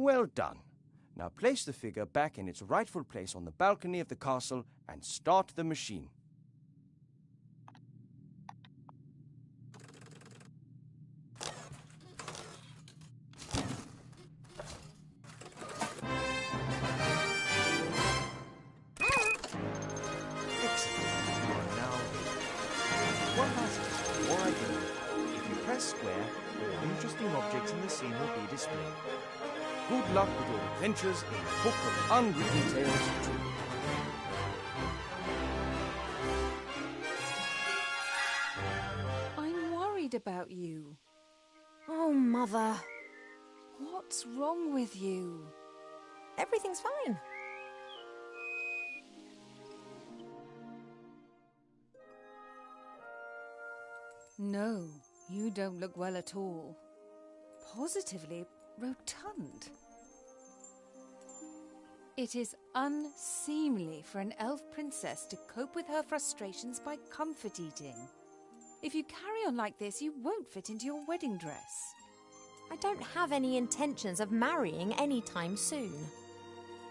Well done. Now place the figure back in its rightful place on the balcony of the castle and start the machine. Square, all interesting objects in the scene will be displayed. Good luck with your adventures in the Book of Unwritten Tales 2. I'm worried about you. Oh, Mother. What's wrong with you? Everything's fine. No. You don't look well at all. Positively rotund. It is unseemly for an elf princess to cope with her frustrations by comfort eating. If you carry on like this, you won't fit into your wedding dress. I don't have any intentions of marrying anytime soon.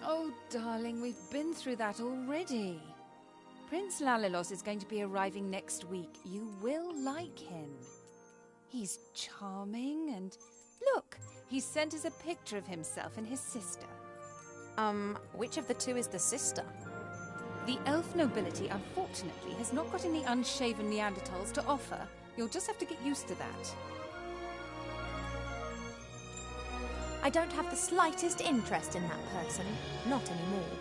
Oh, darling, we've been through that already. Prince Lalilos is going to be arriving next week. You will like him. He's charming and... Look, he sent us a picture of himself and his sister. Which of the two is the sister? The elf nobility, unfortunately, has not got any unshaven Neanderthals to offer. You'll just have to get used to that. I don't have the slightest interest in that person. Not anymore.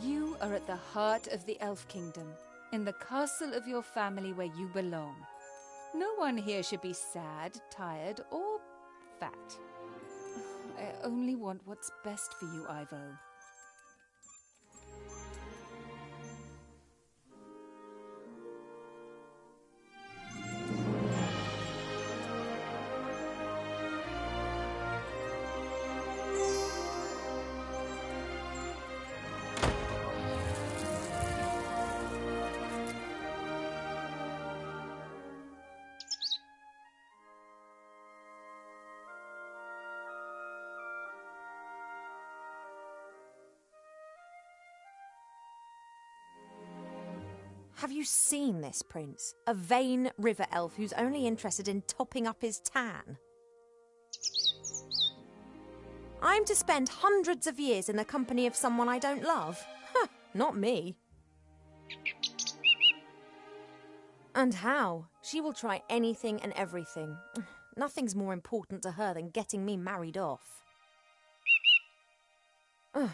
You are at the heart of the elf kingdom, in the castle of your family where you belong. No one here should be sad, tired, or fat. I only want what's best for you, Ivo. Have you seen this prince? A vain river elf who's only interested in topping up his tan. I'm to spend hundreds of years in the company of someone I don't love? Huh, not me. And how? She will try anything and everything. Nothing's more important to her than getting me married off. Ugh.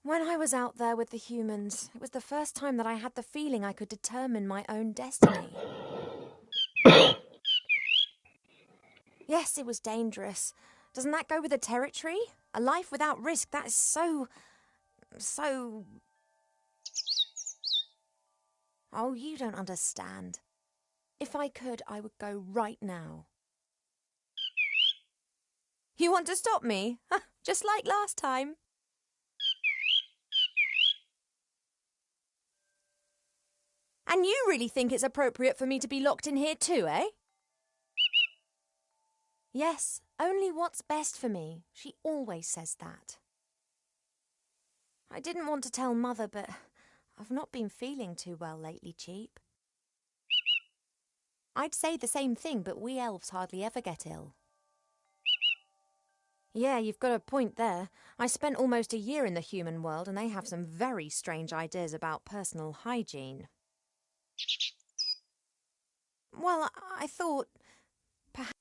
When I was out there with the humans, it was the first time that I had the feeling I could determine my own destiny. Yes, it was dangerous. Doesn't that go with the territory? A life without risk, that is so... Oh, you don't understand. If I could, I would go right now. You want to stop me? Just like last time. And you really think it's appropriate for me to be locked in here too, eh? Yes, only what's best for me. She always says that. I didn't want to tell Mother, but I've not been feeling too well lately, Cheap. I'd say the same thing, but we elves hardly ever get ill. Yeah, you've got a point there. I spent almost a year in the human world, and they have some very strange ideas about personal hygiene. Well, I thought... perhaps...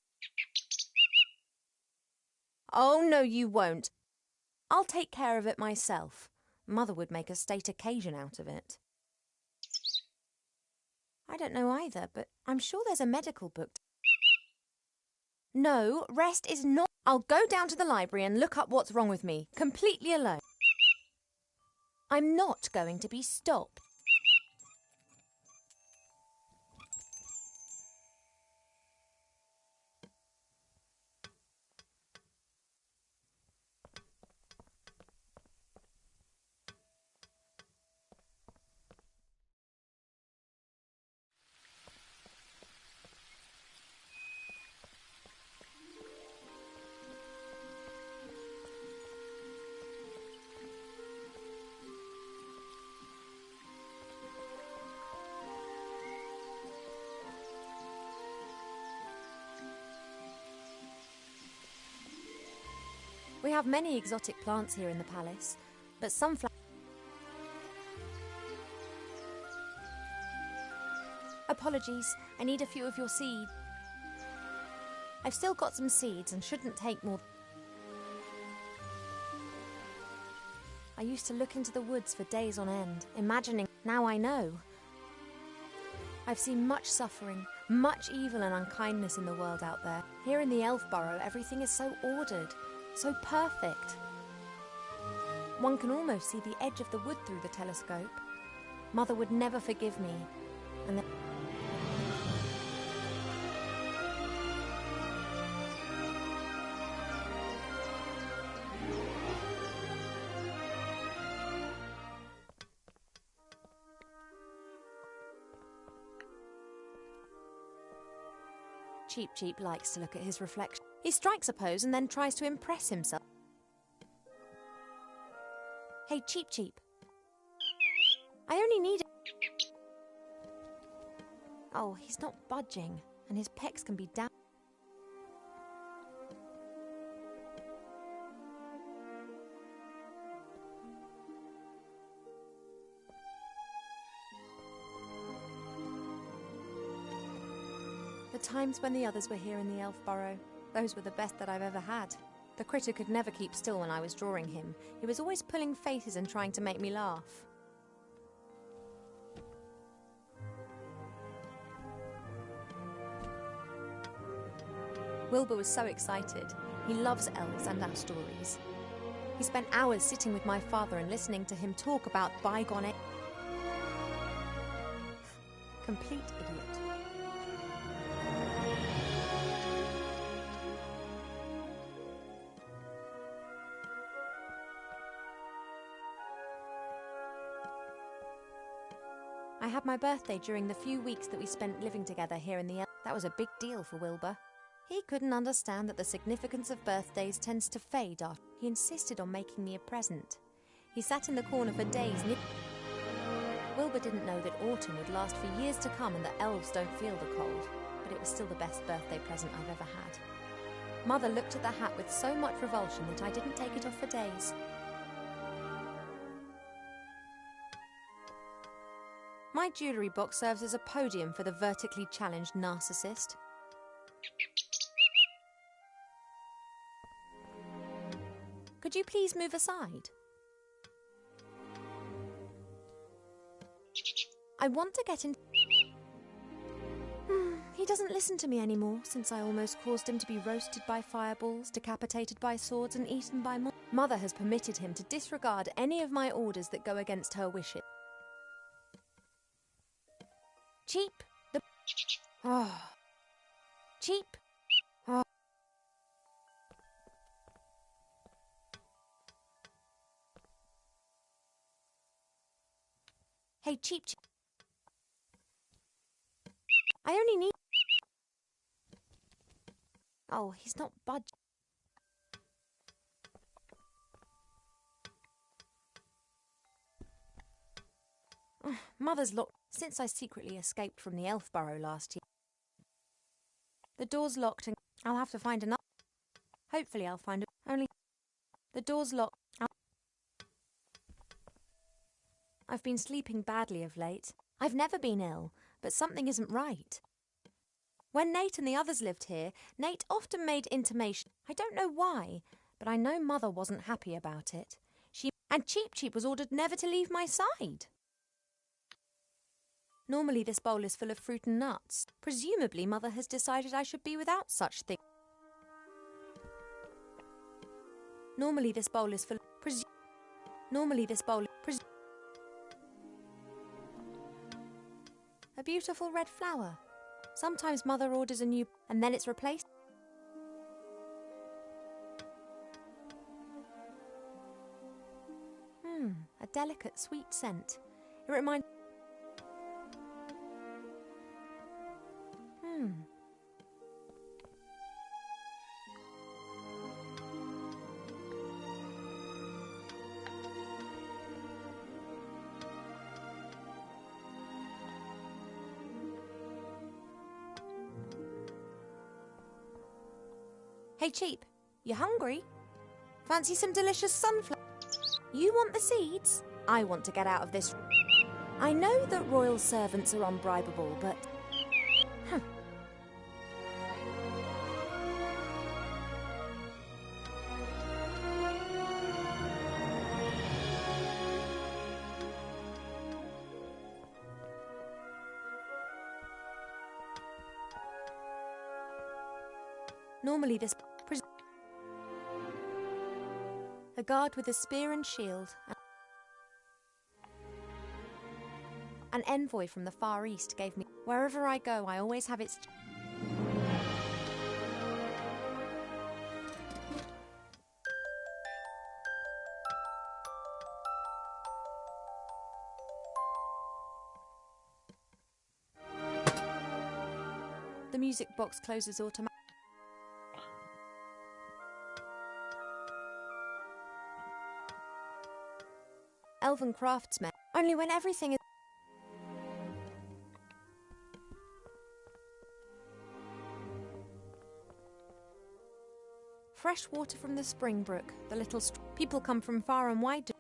Oh, no, you won't. I'll take care of it myself. Mother would make a state occasion out of it. I don't know either, but I'm sure there's a medical book. No, rest is not... I'll go down to the library and look up what's wrong with me, completely alone. I'm not going to be stopped. We have many exotic plants here in the palace, but some Apologies, I need a few of your seeds. I've still got some seeds and shouldn't take more. I used to look into the woods for days on end, imagining. Now I know. I've seen much suffering, much evil and unkindness in the world out there. Here in the Elf Burrow, everything is so ordered, so perfect. One can almost see the edge of the wood through the telescope. Mother would never forgive me. And Cheep Cheep likes to look at his reflection. He strikes a pose and then tries to impress himself. Hey, Cheep Cheep. I only need... Oh, he's not budging, and his pecs can be down. The times when the others were here in the Elf Burrow, those were the best that I've ever had. The critter could never keep still when I was drawing him. He was always pulling faces and trying to make me laugh. Wilbur was so excited. He loves elves and our stories. He spent hours sitting with my father and listening to him talk about bygone... Complete idiot. I had my birthday during the few weeks that we spent living together here in the Elf. That was a big deal for Wilbur. He couldn't understand that the significance of birthdays tends to fade after. He insisted on making me a present. He sat in the corner for days. Wilbur didn't know that autumn would last for years to come and that elves don't feel the cold, but it was still the best birthday present I've ever had. Mother looked at the hat with so much revulsion that I didn't take it off for days. My jewellery box serves as a podium for the vertically challenged narcissist. Could you please move aside? I want to get in... He doesn't listen to me anymore, since I almost caused him to be roasted by fireballs, decapitated by swords and eaten by Mother has permitted him to disregard any of my orders that go against her wishes. Cheep, the... Oh. Cheep. Oh. Hey, Cheep Cheep. I only need... Oh, he's not budging. Mother's locked since I secretly escaped from the Elf Burrow last year. The door's locked and I'll have to find another. Hopefully I'll find a... Only... The door's locked. I've been sleeping badly of late. I've never been ill, but something isn't right. When Nate and the others lived here, Nate often made intimation. I don't know why, but I know Mother wasn't happy about it. And Cheep Cheep was ordered never to leave my side. Normally this bowl is full of fruit and nuts. Presumably Mother has decided I should be without such things. Normally this bowl is full of... Normally this bowl... A beautiful red flower. Sometimes Mother orders a new... and then it's replaced. A delicate sweet scent. It reminds... Hey, Cheep, you hungry? Fancy some delicious sunflower? You want the seeds? I want to get out of this. I know that royal servants are unbribable, but... Huh. Normally this... A guard with a spear and shield. An envoy from the Far East gave me... Wherever I go, I always have its... The music box closes automatically. Elven craftsmen. Only when everything is... Fresh water from the spring brook. The little... People come from far and wide to...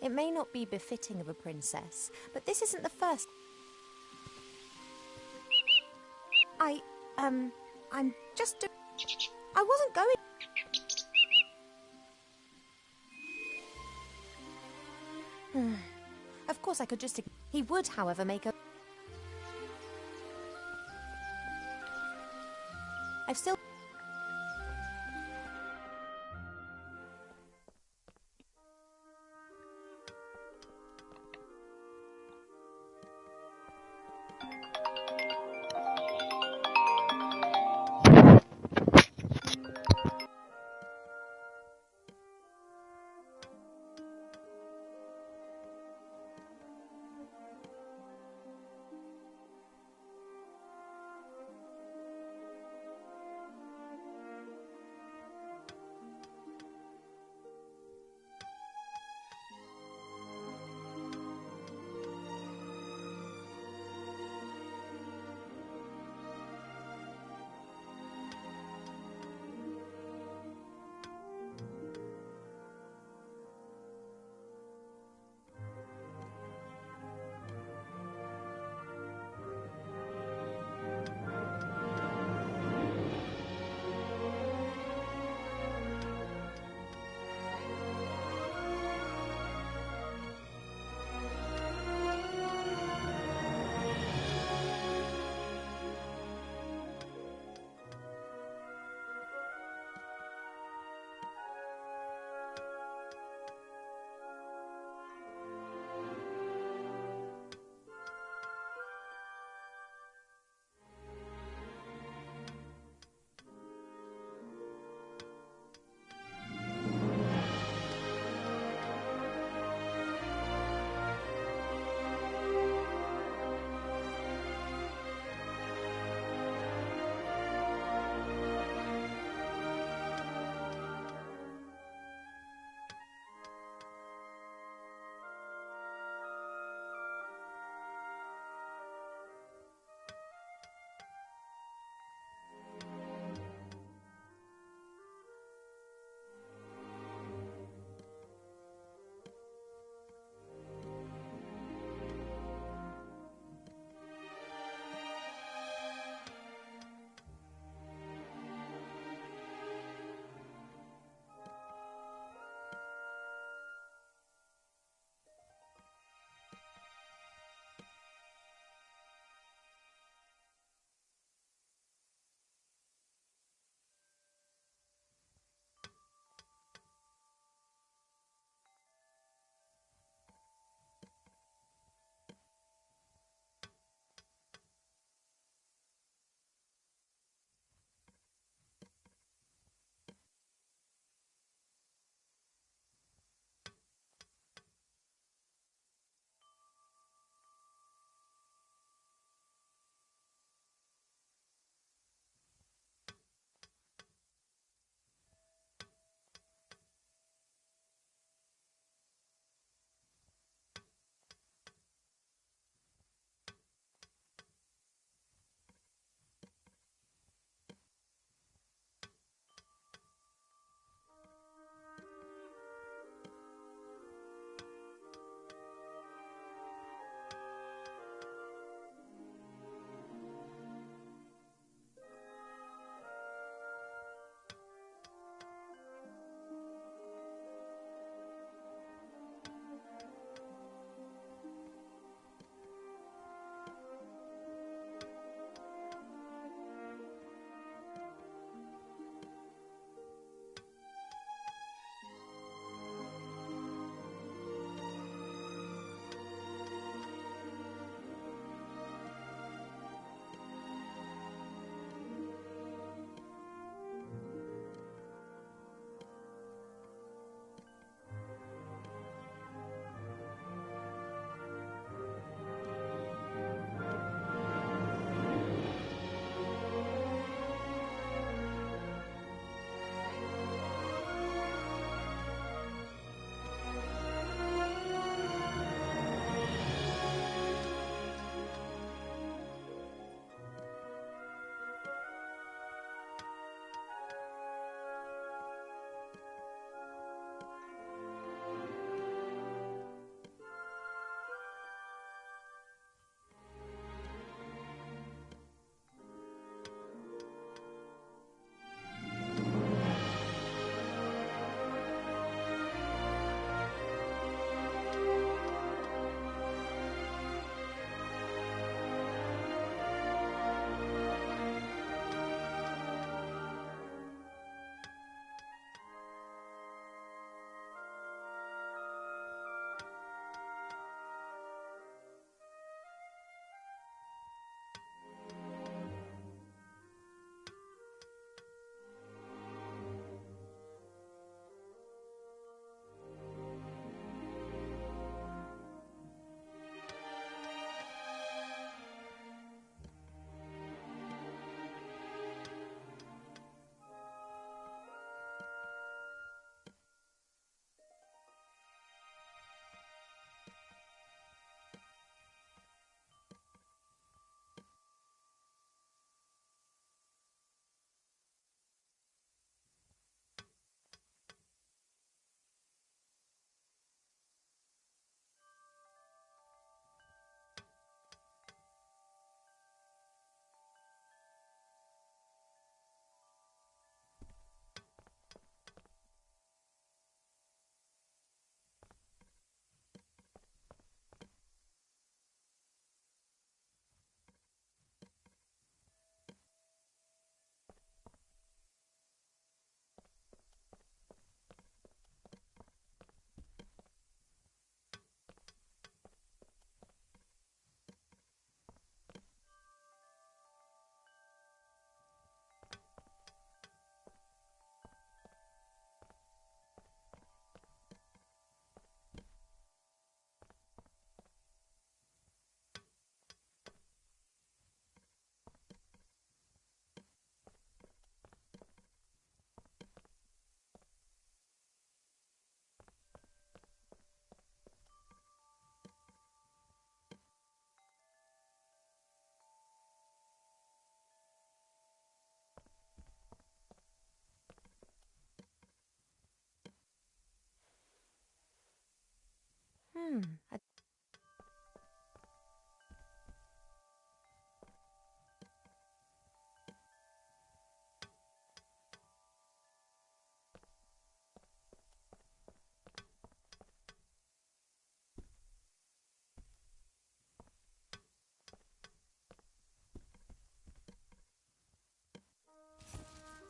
It may not be befitting of a princess, but this isn't the first... I'm just... I wasn't going... Of course I could just... He would, however, make a... I've still...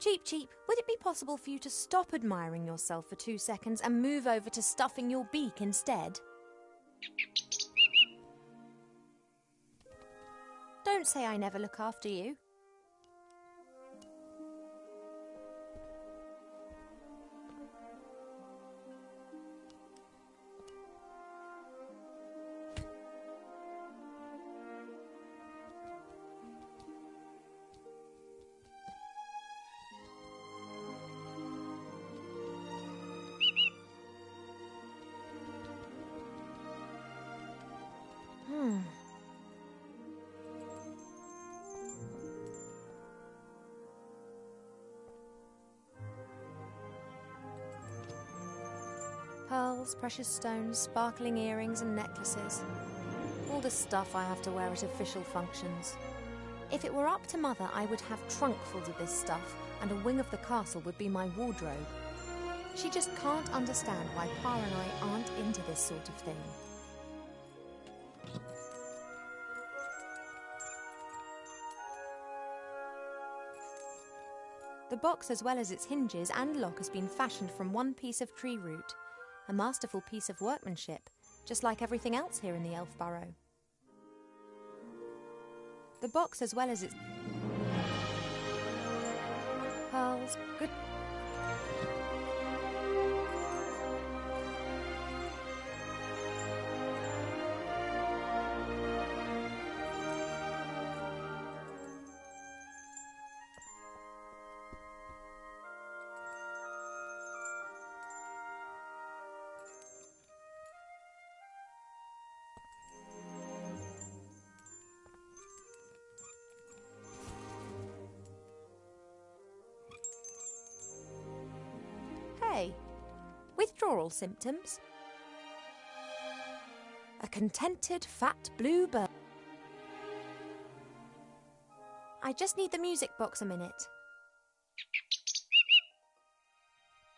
Cheep Cheep, would it be possible for you to stop admiring yourself for 2 seconds and move over to stuffing your beak instead? Don't say I never look after you. Pearls, precious stones, sparkling earrings and necklaces. All the stuff I have to wear at official functions. If it were up to Mother, I would have trunkfuls of this stuff, and a wing of the castle would be my wardrobe. She just can't understand why Pa and I aren't into this sort of thing. The box, as well as its hinges and lock, has been fashioned from one piece of tree root. A masterful piece of workmanship, just like everything else here in the Elf Burrow. The box, as well as its pearls, good. Withdrawal symptoms. A contented fat blue bird. I just need the music box a minute.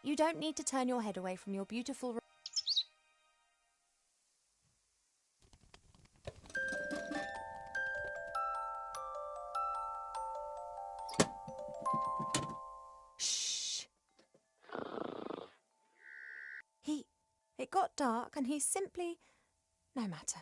You don't need to turn your head away from your beautiful. It got dark and he's simply... No matter.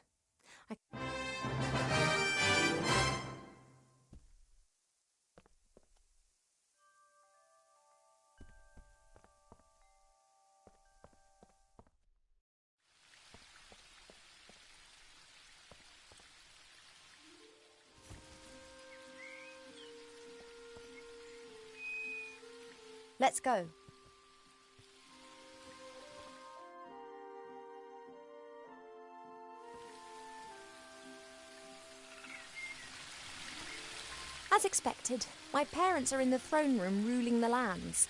Let's go. As expected, my parents are in the throne room ruling the lands.